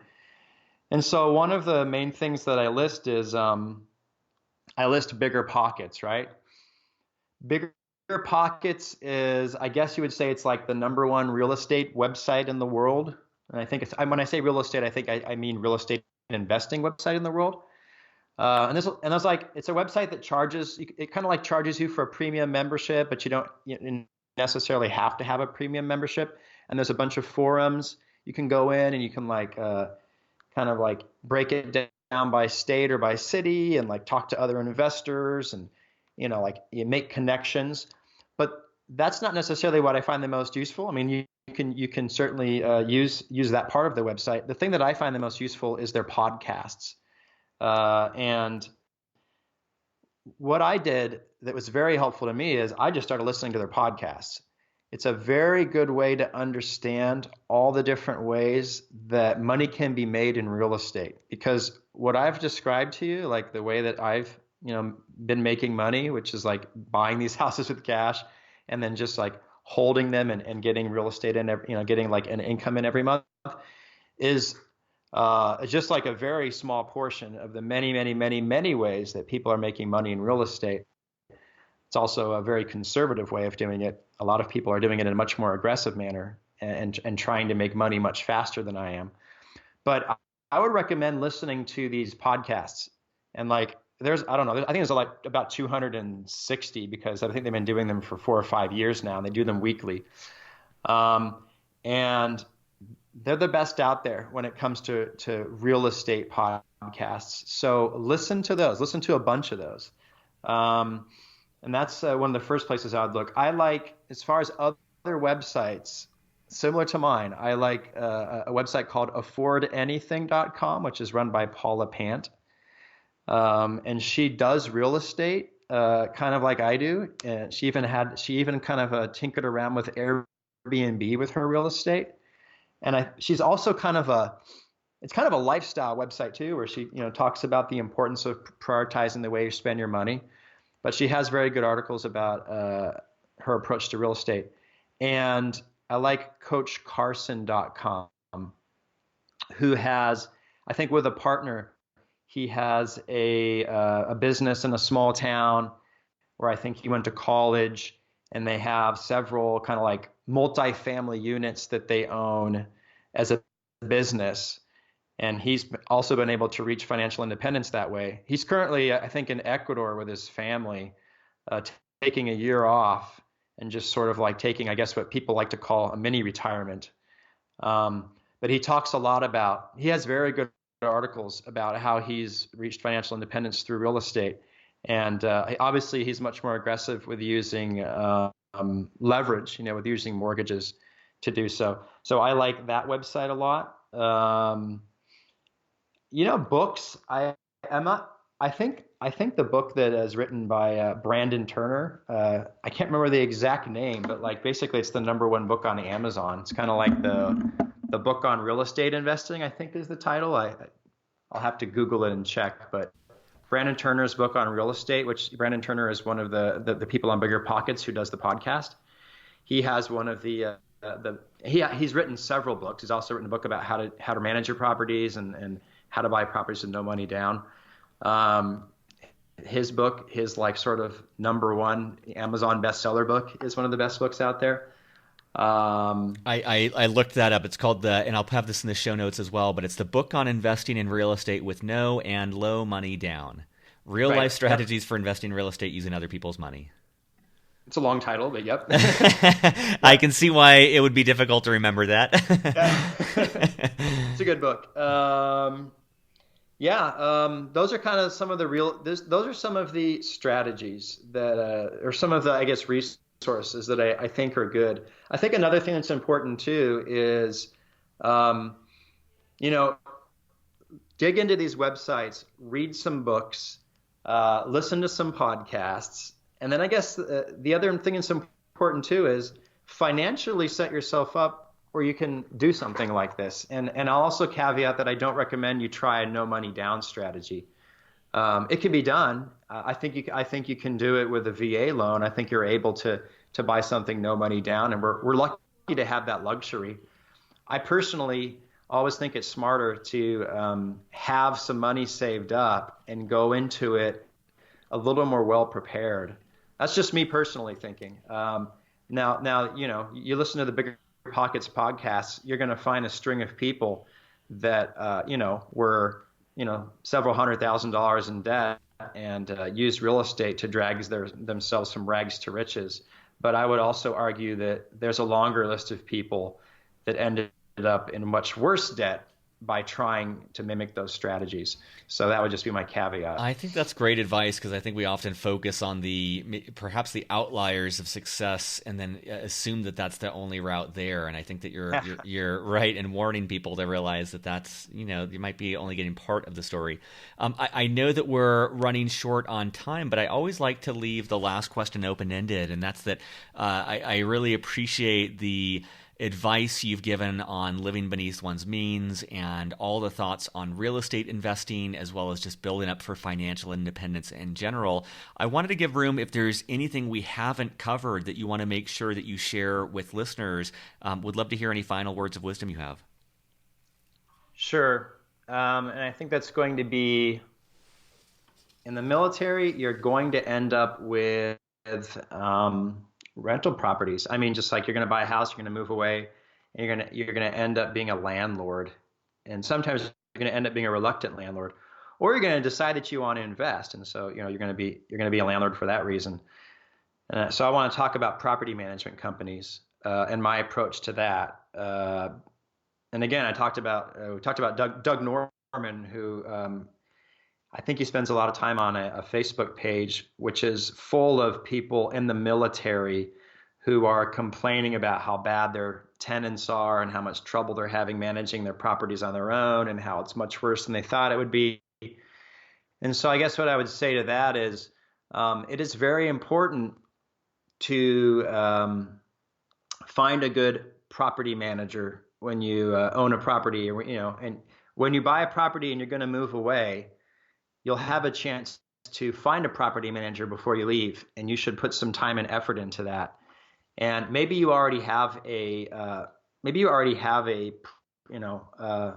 And so one of the main things that I list is I list Bigger Pockets, right? Bigger Pockets is, I guess you would say, it's like the #1 real estate website in the world. And I think when I say real estate, I think I mean real estate investing website in the world. And it's a website that it kind of charges you for a premium membership, but you don't necessarily have to have a premium membership. And there's a bunch of forums you can go in, and you can kind of break it down by state or by city, and talk to other investors, and you make connections. But that's not necessarily what I find the most useful. I mean, you can certainly use that part of the website. The thing that I find the most useful is their podcasts. And what I did that was very helpful to me is I just started listening to their podcasts. It's a very good way to understand all the different ways that money can be made in real estate. Because what I've described to you, the way that I've, been making money, which is buying these houses with cash and then just holding them and getting real estate in, getting an income in every month, is just a very small portion of the many, many, many, many ways that people are making money in real estate. It's also a very conservative way of doing it. A lot of people are doing it in a much more aggressive manner and trying to make money much faster than I am. But I would recommend listening to these podcasts. And I think there's about 260, because I think they've been doing them for 4 or 5 years now, and they do them weekly. And they're the best out there when it comes to real estate podcasts. So listen to those. Listen to a bunch of those. And that's one of the first places I would look. As far as other websites similar to mine, I like a website called affordanything.com, which is run by Paula Pant. And she does real estate kind of like I do. And she even kind of tinkered around with Airbnb with her real estate. And she's also it's kind of a lifestyle website too, where she, talks about the importance of prioritizing the way you spend your money. But she has very good articles about her approach to real estate. And I like CoachCarson.com, who has, I think with a partner, he has a business in a small town where I think he went to college, and they have several kind of like multifamily units that they own as a business. And he's also been able to reach financial independence that way. He's currently, I think, in Ecuador with his family, taking a year off and just sort of like taking, I guess, what people like to call a mini retirement. But he talks a lot about, he has very good articles about how he's reached financial independence through real estate. And obviously, he's much more aggressive with using leverage, with using mortgages to do so. So I like that website a lot. Books. I think the book that is written by Brandon Turner. I can't remember the exact name, but like basically, it's the #1 book on Amazon. It's kind of like the book on real estate investing, I think is the title. I'll have to Google it and check, but Brandon Turner's book on real estate, which Brandon Turner is one of the people on Bigger Pockets who does the podcast. He has one of he's written several books. He's also written a book about how to manage your properties and how to buy properties with no money down. His book, his like sort of #1 Amazon bestseller book, is one of the best books out there. I looked that up. It's called and I'll have this in the show notes as well, but it's the book on investing in real estate with no and low money down. Real life strategies for investing in real estate using other people's money. It's a long title, but yep. I can see why it would be difficult to remember that. It's a good book. Those are kind of some of those are some of the strategies that, or some of the, I guess, resources that I think are good. I think another thing that's important too is, dig into these websites, read some books, listen to some podcasts. And then I guess the other thing that's important too is financially set yourself up where you can do something like this. And I'll also caveat that I don't recommend you try a no money down strategy. It can be done. I think you can do it with a VA loan. I think you're able to buy something no money down, and we're lucky to have that luxury. I personally always think it's smarter to have some money saved up and go into it a little more well prepared. That's just me personally thinking. Now you listen to the Bigger Pockets podcast, you're going to find a string of people that were several $100,000 in debt and used real estate to drag themselves from rags to riches. But I would also argue that there's a longer list of people that ended up in much worse debt by trying to mimic those strategies. So that would just be my caveat. I think that's great advice, because I think we often focus on perhaps the outliers of success and then assume that that's the only route there. And I think that you're right in warning people to realize that that's, you might be only getting part of the story. I know that we're running short on time, but I always like to leave the last question open-ended, and that's that I really appreciate the advice you've given on living beneath one's means and all the thoughts on real estate investing, as well as just building up for financial independence in general. I wanted to give room, if there's anything we haven't covered that you want to make sure that you share with listeners. Would love to hear any final words of wisdom you have. Sure. And I think that's going to be, in the military, you're going to end up with rental properties. I mean, just like you're going to buy a house, you're going to move away, and you're going to end up being a landlord. And sometimes you're going to end up being a reluctant landlord, or you're going to decide that you want to invest. And so, you're going to be a landlord for that reason. So I want to talk about property management companies and my approach to that. And again, we talked about Doug Norman, who I think he spends a lot of time on a Facebook page, which is full of people in the military who are complaining about how bad their tenants are and how much trouble they're having managing their properties on their own and how it's much worse than they thought it would be. And so I guess what I would say to that is it is very important to find a good property manager when you own a property, and when you buy a property and you're going to move away, you'll have a chance to find a property manager before you leave, and you should put some time and effort into that. And maybe you already have maybe you already have a, you know,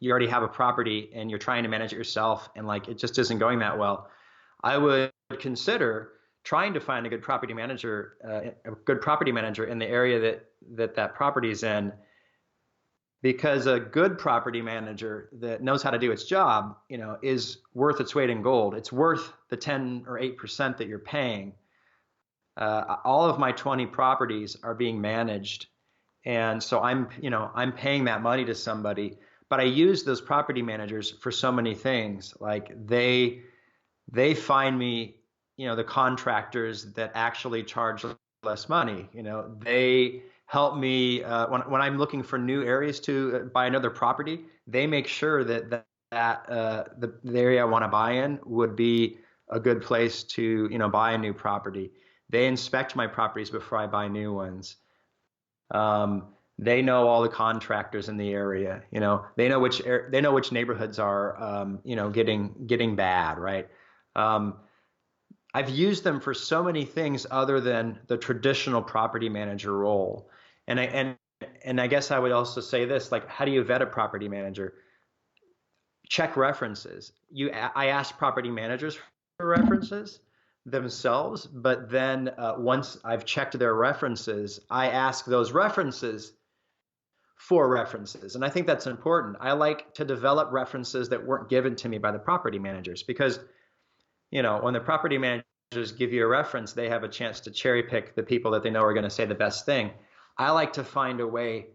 you already have a property and you're trying to manage it yourself, and like it just isn't going that well. I would consider trying to find a good property manager in the area that property is in, because a good property manager that knows how to do its job, is worth its weight in gold. It's worth the 10 or 8% that you're paying. All of my 20 properties are being managed, and so I'm paying that money to somebody. But I use those property managers for so many things. Like they find me, the contractors that actually charge less money. They help me when I'm looking for new areas to buy another property. They make sure the area I want to buy in would be a good place to, buy a new property. They inspect my properties before I buy new ones. They know all the contractors in the area. They know which neighborhoods are, getting bad, right? I've used them for so many things other than the traditional property manager role. And I guess I would also say this, like, how do you vet a property manager? Check references. I ask property managers for references themselves, but then once I've checked their references, I ask those references for references. And I think that's important. I like to develop references that weren't given to me by the property managers, because when the property managers give you a reference, they have a chance to cherry pick the people that they know are going to say the best thing. I like to find a way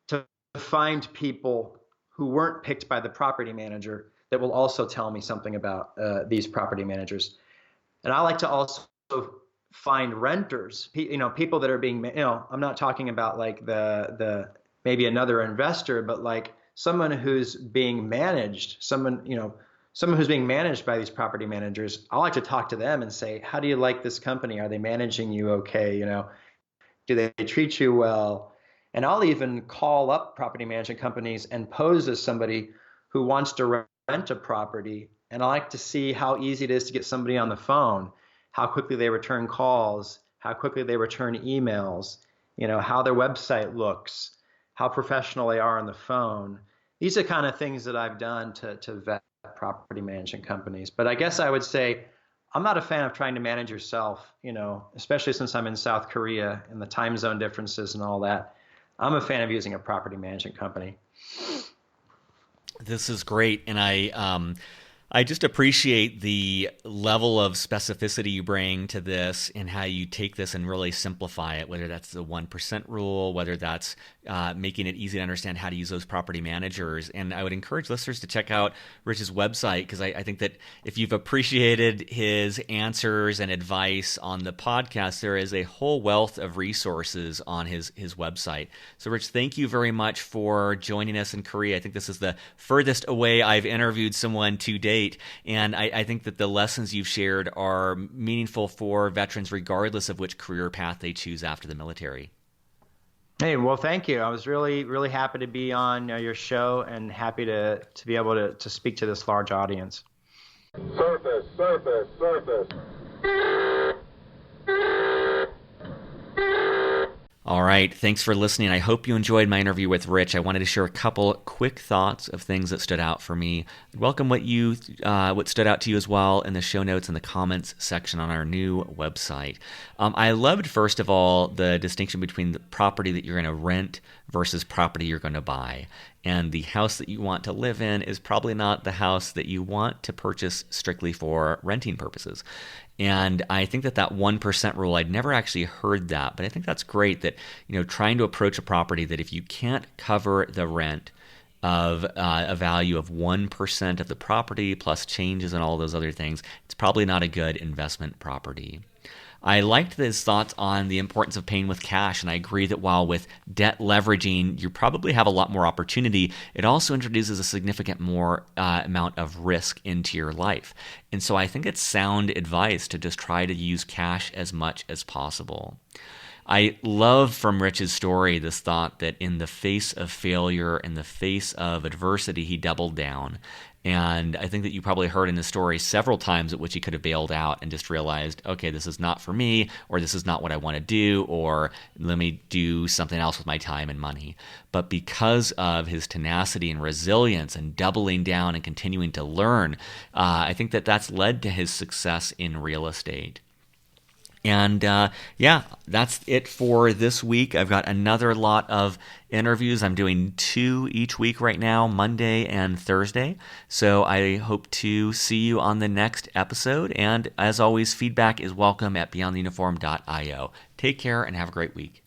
to find people who weren't picked by the property manager that will also tell me something about these property managers. And I like to also find renters, people that are being, I'm not talking about like the maybe another investor, but like someone who's being managed, someone who's being managed by these property managers. I like to talk to them and say, how do you like this company? Are they managing you okay? Do they treat you well? And I'll even call up property management companies and pose as somebody who wants to rent a property. And I like to see how easy it is to get somebody on the phone, how quickly they return calls, how quickly they return emails, how their website looks, how professional they are on the phone. These are kind of things that I've done to vet property management companies. But I guess I would say I'm not a fan of trying to manage yourself, especially since I'm in South Korea and the time zone differences and all that. I'm a fan of using a property management company. This is great, and I just appreciate the level of specificity you bring to this and how you take this and really simplify it, whether that's the 1% rule, whether that's making it easy to understand how to use those property managers. And I would encourage listeners to check out Rich's website, because I think that if you've appreciated his answers and advice on the podcast, there is a whole wealth of resources on his website. So Rich, thank you very much for joining us in Korea. I think this is the furthest away I've interviewed someone to date. And I think that the lessons you've shared are meaningful for veterans regardless of which career path they choose after the military. Hey, well, thank you. I was really, really happy to be on your show, and happy to be able to speak to this large audience. Surface, surface, surface. All right, thanks for listening. I hope you enjoyed my interview with Rich. I wanted to share a couple quick thoughts of things that stood out for me. I'd welcome what stood out to you as well in the show notes and the comments section on our new website. I loved, first of all, the distinction between the property that you're going to rent versus property you're going to buy. And the house that you want to live in is probably not the house that you want to purchase strictly for renting purposes. And I think that 1% rule, I'd never actually heard that, but I think that's great that, trying to approach a property that if you can't cover the rent of a value of 1% of the property plus changes and all those other things, it's probably not a good investment property. I liked his thoughts on the importance of paying with cash, and I agree that while with debt leveraging, you probably have a lot more opportunity, it also introduces a significant more amount of risk into your life. And so I think it's sound advice to just try to use cash as much as possible. I love from Rich's story this thought that in the face of failure, in the face of adversity, he doubled down. And I think that you probably heard in his story several times at which he could have bailed out and just realized, okay, this is not for me, or this is not what I want to do, or let me do something else with my time and money. But because of his tenacity and resilience and doubling down and continuing to learn, I think that that's led to his success in real estate. And yeah, that's it for this week. I've got another lot of interviews. I'm doing 2 each week right now, Monday and Thursday. So I hope to see you on the next episode. And as always, feedback is welcome at beyondtheuniform.io. Take care and have a great week.